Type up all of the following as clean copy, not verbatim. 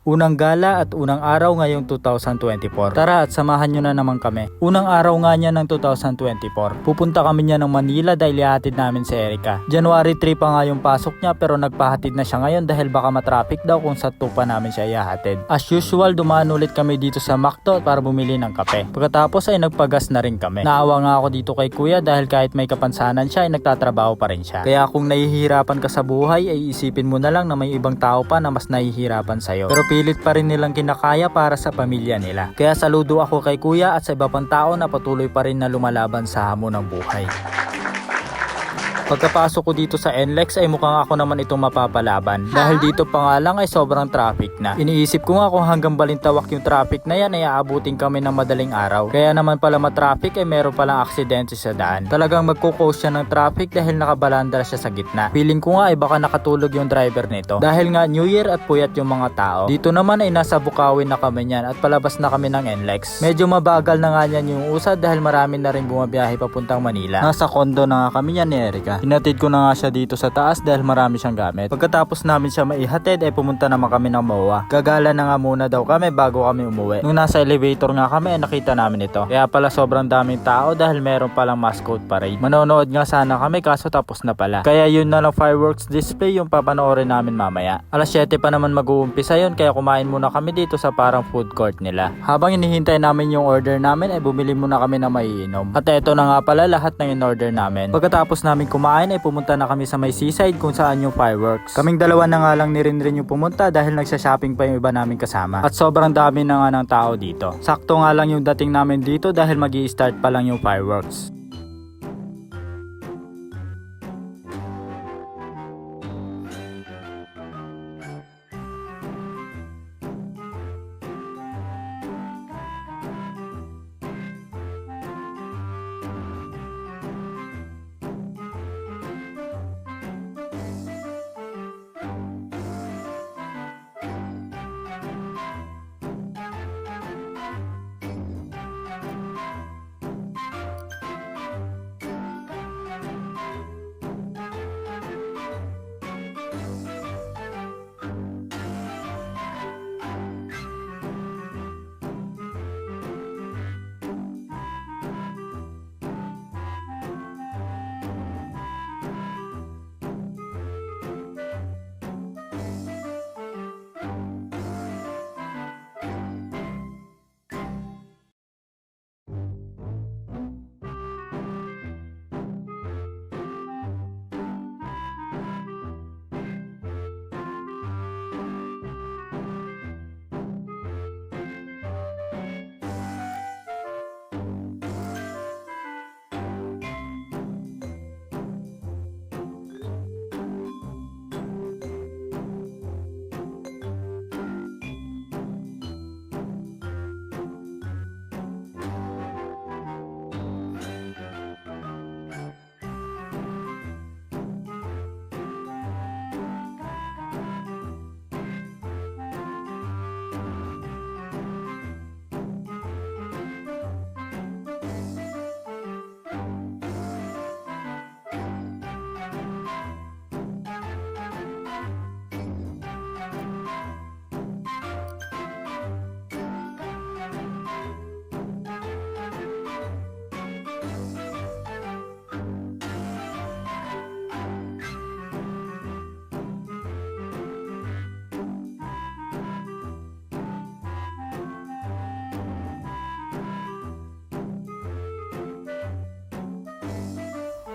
Unang gala at unang araw ngayong 2024. Tara at samahan nyo na naman kami. Unang araw nga niya ng 2024. Pupunta kami niya ng Manila dahil ihatid namin si Erica. January 3 pa nga yung pasok niya pero nagpahatid na siya ngayon dahil baka matraffic daw kung sa 2 pa namin siya ihatid. As usual, dumaan ulit kami dito sa McDo para bumili ng kape. Pagkatapos ay nagpagas na rin kami. Naawa nga ako dito kay kuya dahil kahit may kapansanan siya ay nagtatrabaho pa rin siya. Kaya kung nahihirapan ka sa buhay ay isipin mo na lang na may ibang tao pa na mas nahihirapan sa'yo. Pero pilit pa rin nilang kinakaya para sa pamilya nila. Kaya saludo ako kay kuya at sa iba pang tao na patuloy pa rin na lumalaban sa hamon ng buhay. Pagkapasok ko dito sa NLEX ay mukhang ako naman itong mapapalaban. Dahil dito pa nga lang ay sobrang traffic na. Iniisip ko nga kung hanggang Balintawak yung traffic na yan ay aabutin kami ng madaling araw. Kaya naman pala matraffic ay meron palang aksidente sa daan. Talagang magkukos siya ng traffic dahil nakabalandra siya sa gitna. Feeling ko nga ay baka nakatulog yung driver nito. Dahil nga New Year at puyat yung mga tao. Dito naman ay nasa Bukawin na kami niyan at palabas na kami ng NLEX. Medyo mabagal na nga niyan yung usad dahil marami na rin bumabiyahe papuntang Manila. Nasa kondo na nga kami niyan ni Erica. Hinatid ko na nga siya dito sa taas dahil marami siyang gamit. Pagkatapos namin siya maihatid ay pumunta naman kami ng MOA. Gagala na nga muna daw kami bago kami umuwi. Nung nasa elevator nga kami ay nakita namin ito. Kaya pala sobrang daming tao dahil meron palang mascot parade. Manonood nga sana kami kaso tapos na pala. Kaya yun na lang fireworks display yung papanoorin namin mamaya. Alas 7 pa naman mag-uumpisa yun kaya kumain muna kami dito sa parang food court nila. Habang inihintay namin yung order namin ay bumili muna kami ng maiinom. At eto na nga pala lahat ng in-order namin. Pagkatapos namin kumain ay pumunta na kami sa may seaside kung saan yung fireworks. Kaming dalawa na nga lang ni Rin yung pumunta dahil nagsha-shopping pa yung iba namin kasama. At sobrang dami na nga ng tao dito. Sakto nga lang yung dating namin dito dahil magi-start pa lang yung fireworks.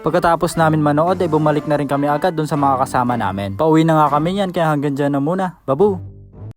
Pagkatapos namin manood ay bumalik na rin kami agad dun sa mga kasama namin. Pauwi na nga kami yan kaya hanggang dyan na muna. Babu!